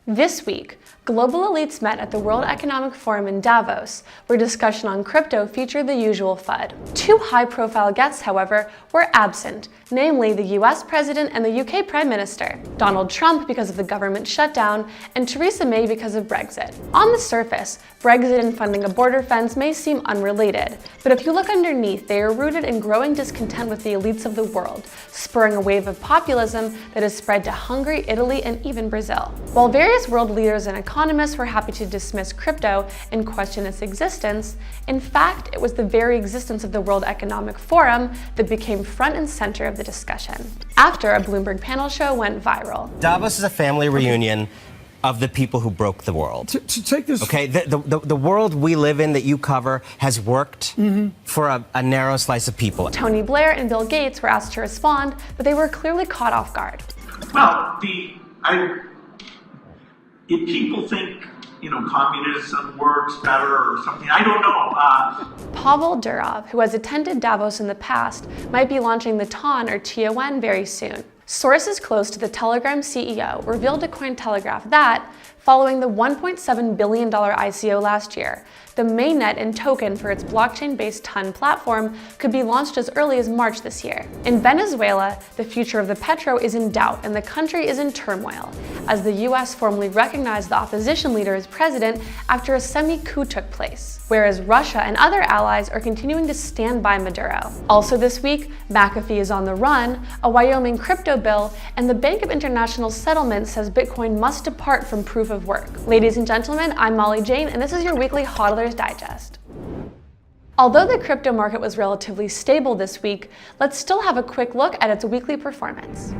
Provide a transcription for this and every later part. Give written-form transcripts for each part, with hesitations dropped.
This week, global elites met at the World Economic Forum in Davos, where discussion on crypto featured the usual FUD. Two high-profile guests, however, were absent, namely the US President and the UK Prime Minister, Donald Trump because of the government shutdown, and Theresa May because of Brexit. On the surface, Brexit and funding a border fence may seem unrelated, but if you look underneath, they are rooted in growing discontent with the elites of the world, spurring a wave of populism that has spread to Hungary, Italy, and even Brazil. While various world leaders and economists were happy to dismiss crypto and question its existence, in fact, it was the very existence of the World Economic Forum that became front and center of the discussion, after a Bloomberg panel show went viral. Davos is a family reunion of the people who broke the world. To take this... Okay, the world we live in that you cover has worked for a narrow slice of people. Tony Blair and Bill Gates were asked to respond, but they were clearly caught off guard. Well, if people think, communism works better or something, I don't know. Pavel Durov, who has attended Davos in the past, might be launching the TON or TON very soon. Sources close to the Telegram CEO revealed to Cointelegraph that, following the $1.7 billion ICO last year, the mainnet and token for its blockchain-based TON platform could be launched as early as March this year. In Venezuela, the future of the petro is in doubt and the country is in turmoil, as the US formally recognized the opposition leader as president after a semi-coup took place, whereas Russia and other allies are continuing to stand by Maduro. Also this week, McAfee is on the run, a Wyoming crypto bill, and the Bank of International Settlements says Bitcoin must depart from proof of work. Ladies and gentlemen, I'm Molly Jane, and this is your weekly Hodler's Digest. Although the crypto market was relatively stable this week, let's still have a quick look at its weekly performance.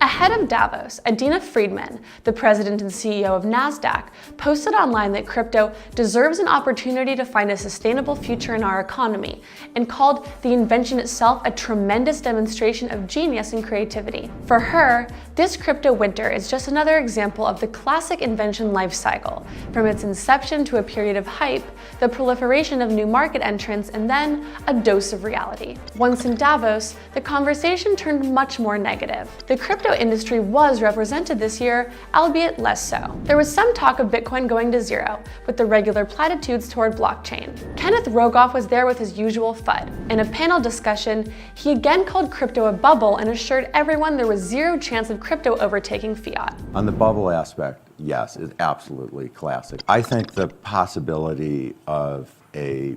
Ahead of Davos, Adina Friedman, the president and CEO of NASDAQ, posted online that crypto deserves an opportunity to find a sustainable future in our economy, and called the invention itself a tremendous demonstration of genius and creativity. For her, this crypto winter is just another example of the classic invention life cycle, from its inception to a period of hype, the proliferation of new market entrants, and then a dose of reality. Once in Davos, the conversation turned much more negative. The crypto industry was represented this year, albeit less so. There was some talk of Bitcoin going to zero, with the regular platitudes toward blockchain. Kenneth Rogoff was there with his usual FUD. In a panel discussion, he again called crypto a bubble and assured everyone there was zero chance of crypto overtaking fiat. On the bubble aspect, yes, it's absolutely classic. I think the possibility of a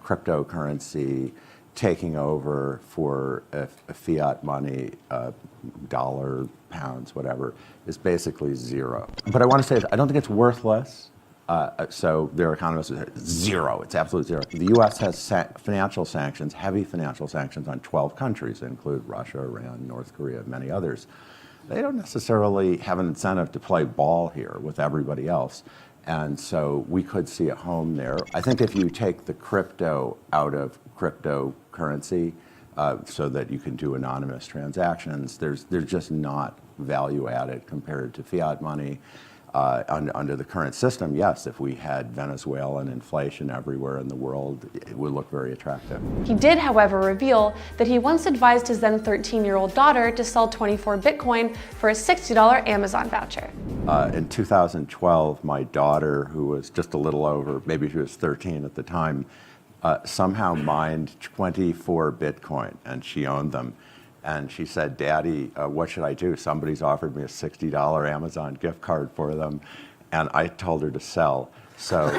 cryptocurrency taking over for a fiat money, dollar, pounds, whatever, is basically zero. But I want to say I don't think it's worthless. So there are economists who say zero, it's absolute zero. The US has financial sanctions, heavy financial sanctions on 12 countries, that include Russia, Iran, North Korea, many others. They don't necessarily have an incentive to play ball here with everybody else. And so we could see a home there. I think if you take the crypto out of cryptocurrency so that you can do anonymous transactions, there's just not value added compared to fiat money. Under the current system, yes, if we had Venezuelan inflation everywhere in the world, it would look very attractive. He did, however, reveal that he once advised his then 13-year-old daughter to sell 24 Bitcoin for a $60 Amazon voucher. In 2012, my daughter, who was just a little over, maybe she was 13 at the time, somehow mined 24 Bitcoin, and she owned them. And she said, "Daddy, what should I do? Somebody's offered me a $60 Amazon gift card for them." And I told her to sell. So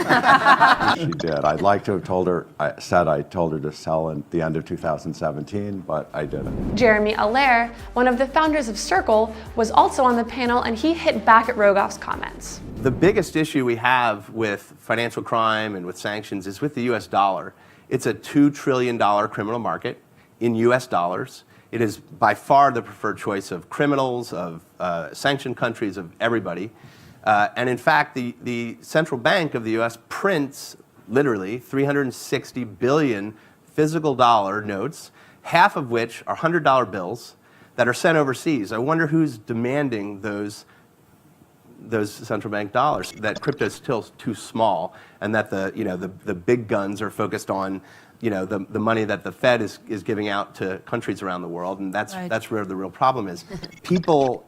she did. I'd like to have told her, I told her to sell at the end of 2017, but I didn't. Jeremy Allaire, one of the founders of Circle, was also on the panel, and he hit back at Rogoff's comments. The biggest issue we have with financial crime and with sanctions is with the US dollar. It's a $2 trillion criminal market in US dollars. It is by far the preferred choice of criminals, of sanctioned countries, of everybody. And in fact, the central bank of the US prints literally 360 billion physical dollar notes, half of which are $100 bills. that are sent overseas. I wonder who's demanding those central bank dollars. That crypto is still too small, and that the big guns are focused on the money that the Fed is giving out to countries around the world, and that's where the real problem is. People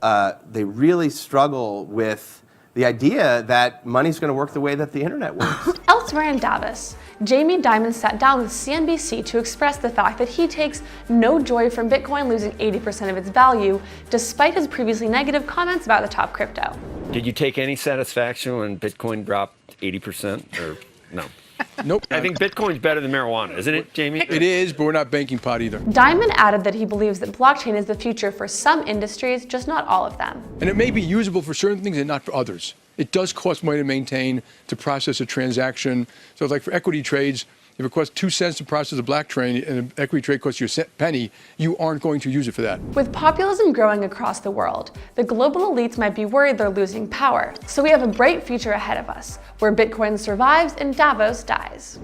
they really struggle with the idea that money's going to work the way that the internet works. Elsewhere in Davos, Jamie Dimon sat down with CNBC to express the fact that he takes no joy from Bitcoin losing 80% of its value, despite his previously negative comments about the top crypto. Did you take any satisfaction when Bitcoin dropped 80% or no? Nope. I think Bitcoin's better than marijuana, isn't it, Jamie? It is, but we're not banking pot either. Dimon added that he believes that blockchain is the future for some industries, just not all of them. And it may be usable for certain things and not for others. It does cost money to maintain, to process a transaction. So like for equity trades, if it costs 2 cents to process a block trade and an equity trade costs you a penny, you aren't going to use it for that. With populism growing across the world, the global elites might be worried they're losing power. So we have a bright future ahead of us, where Bitcoin survives and Davos dies.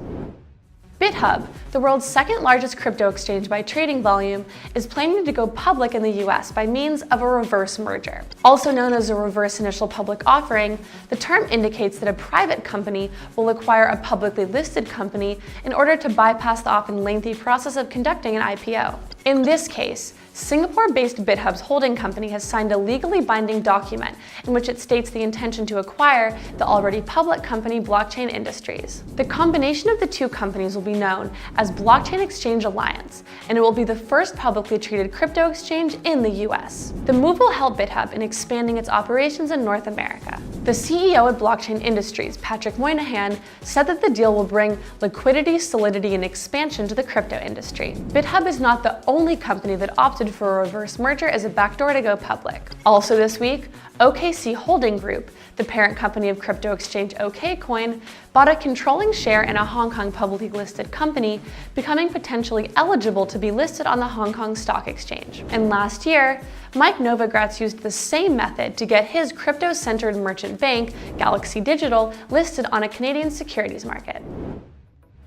BitHub, the world's second largest crypto exchange by trading volume, is planning to go public in the US by means of a reverse merger. Also known as a reverse initial public offering, the term indicates that a private company will acquire a publicly listed company in order to bypass the often lengthy process of conducting an IPO. In this case, Singapore-based BitHub's holding company has signed a legally binding document in which it states the intention to acquire the already public company Blockchain Industries. The combination of the two companies will be known as Blockchain Exchange Alliance, and it will be the first publicly traded crypto exchange in the US. The move will help BitHub in expanding its operations in North America. The CEO at Blockchain Industries, Patrick Moynihan, said that the deal will bring liquidity, solidity, and expansion to the crypto industry. BitHub is not the only company that opted for a reverse merger as a backdoor to go public. Also this week, OKC Holding Group, the parent company of crypto exchange Coin, bought a controlling share in a Hong Kong publicly listed company, becoming potentially eligible to be listed on the Hong Kong Stock Exchange. And last year, Mike Novogratz used the same method to get his crypto-centered merchant bank, Galaxy Digital, listed on a Canadian securities market.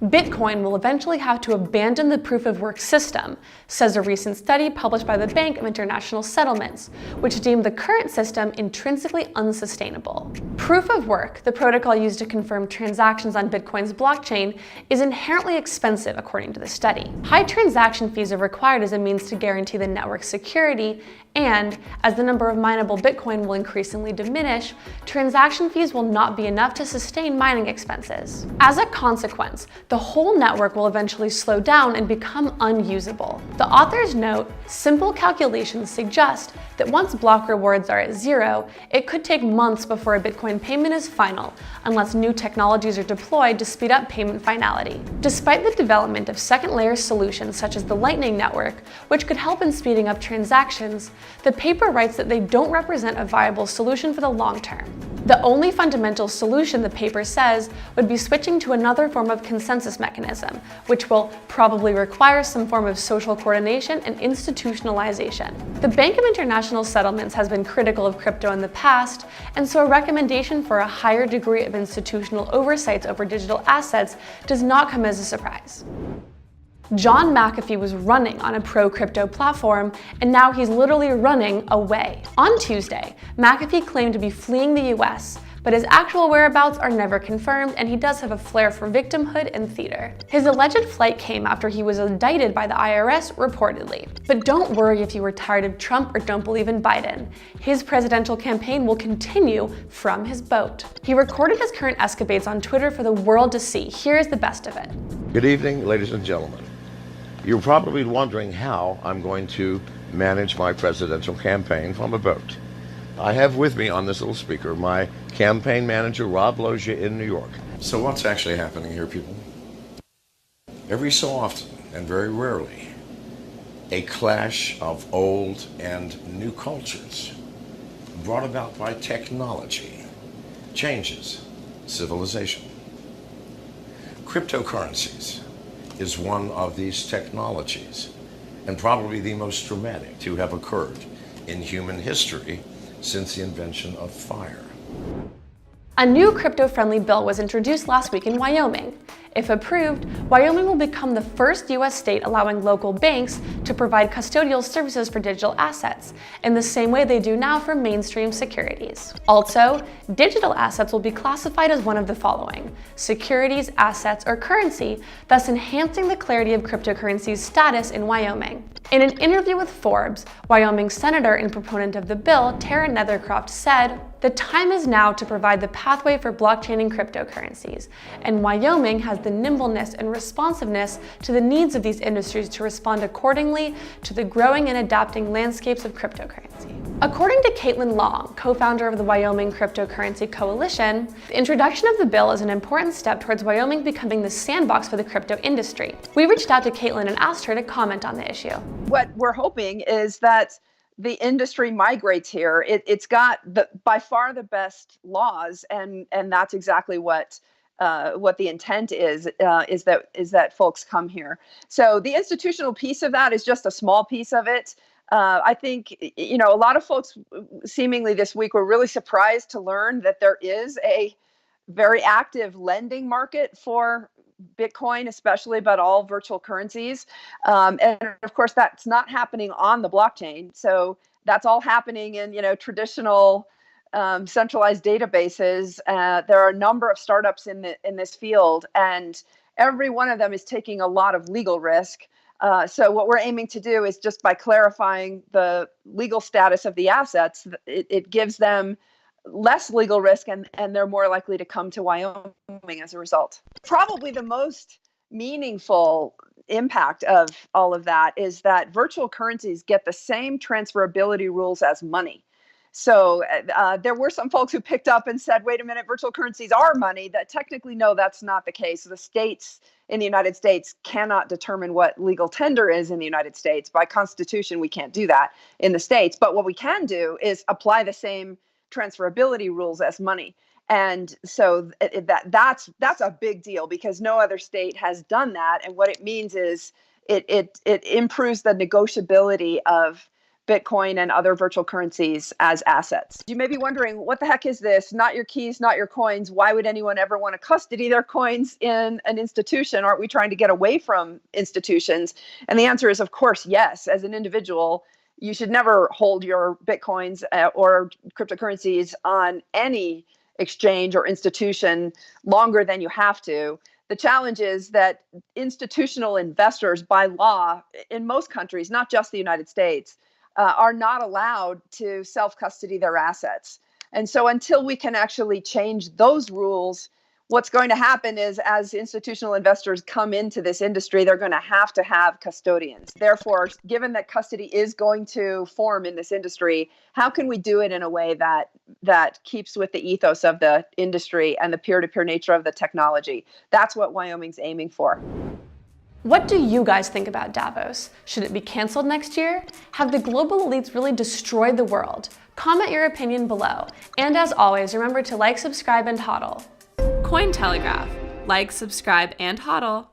Bitcoin will eventually have to abandon the proof-of-work system, says a recent study published by the Bank of International Settlements, which deemed the current system intrinsically unsustainable. Proof-of-work, the protocol used to confirm transactions on Bitcoin's blockchain, is inherently expensive, according to the study. High transaction fees are required as a means to guarantee the network's security, and as the number of mineable Bitcoin will increasingly diminish, transaction fees will not be enough to sustain mining expenses. As a consequence, the whole network will eventually slow down and become unusable. The authors note, simple calculations suggest that once block rewards are at zero, it could take months before a Bitcoin payment is final, unless new technologies are deployed to speed up payment finality. Despite the development of second-layer solutions such as the Lightning Network, which could help in speeding up transactions, the paper writes that they don't represent a viable solution for the long term. The only fundamental solution, the paper says, would be switching to another form of consensus mechanism, which will probably require some form of social coordination and institutionalization. The Bank of International Settlements has been critical of crypto in the past, and so a recommendation for a higher degree of institutional oversight over digital assets does not come as a surprise. John McAfee was running on a pro-crypto platform, and now he's literally running away. On Tuesday, McAfee claimed to be fleeing the US, but his actual whereabouts are never confirmed, and he does have a flair for victimhood and theater. His alleged flight came after he was indicted by the IRS, reportedly. But don't worry if you were tired of Trump or don't believe in Biden. His presidential campaign will continue from his boat. He recorded his current escapades on Twitter for the world to see. Here's the best of it. Good evening, ladies and gentlemen. You're probably wondering how I'm going to manage my presidential campaign from a boat. I have with me on this little speaker my campaign manager, Rob Logia, in New York. So what's actually happening here, people? Every so often, and very rarely, a clash of old and new cultures brought about by technology changes civilization. Cryptocurrencies is one of these technologies, and probably the most dramatic to have occurred in human history since the invention of fire. A new crypto-friendly bill was introduced last week in Wyoming. If approved, Wyoming will become the first U.S. state allowing local banks to provide custodial services for digital assets, in the same way they do now for mainstream securities. Also, digital assets will be classified as one of the following: securities, assets, or currency, thus enhancing the clarity of cryptocurrency's status in Wyoming. In an interview with Forbes, Wyoming Senator and proponent of the bill, Tara Nethercroft, said, "The time is now to provide the pathway for blockchain and cryptocurrencies, and Wyoming has the nimbleness and responsiveness to the needs of these industries to respond accordingly to the growing and adapting landscapes of cryptocurrency." According to Caitlin Long, co-founder of the Wyoming Cryptocurrency Coalition, the introduction of the bill is an important step towards Wyoming becoming the sandbox for the crypto industry. We reached out to Caitlin and asked her to comment on the issue. What we're hoping is that the industry migrates here. It's got by far the best laws, and that's exactly what the intent is that folks come here. So the institutional piece of that is just a small piece of it. I think, a lot of folks seemingly this week were really surprised to learn that there is a very active lending market for Bitcoin, especially, but all virtual currencies. And of course, that's not happening on the blockchain. So that's all happening in, traditional centralized databases. There are a number of startups in this field, and every one of them is taking a lot of legal risk. So what we're aiming to do is, just by clarifying the legal status of the assets, it gives them less legal risk, and they're more likely to come to Wyoming as a result. Probably the most meaningful impact of all of that is that virtual currencies get the same transferability rules as money. So there were some folks who picked up and said, wait a minute, virtual currencies are money. That technically, no, that's not the case. The states in the United States cannot determine what legal tender is in the United States. By Constitution, we can't do that in the states. But what we can do is apply the same transferability rules as money. And so that's a big deal, because no other state has done that. And what it means is it improves the negotiability of Bitcoin and other virtual currencies as assets. You may be wondering, what the heck is this? Not your keys, not your coins. Why would anyone ever want to custody their coins in an institution? Aren't we trying to get away from institutions? And the answer is, of course, yes. As an individual, you should never hold your Bitcoins or cryptocurrencies on any exchange or institution longer than you have to. The challenge is that institutional investors, by law, in most countries, not just the United States, are not allowed to self-custody their assets. And so until we can actually change those rules, what's going to happen is, as institutional investors come into this industry, they're going to have custodians. Therefore, given that custody is going to form in this industry, how can we do it in a way that keeps with the ethos of the industry and the peer-to-peer nature of the technology? That's what Wyoming's aiming for. What do you guys think about Davos? Should it be canceled next year? Have the global elites really destroyed the world? Comment your opinion below. And as always, remember to like, subscribe, and hodl. Cointelegraph. Like, subscribe, and hodl.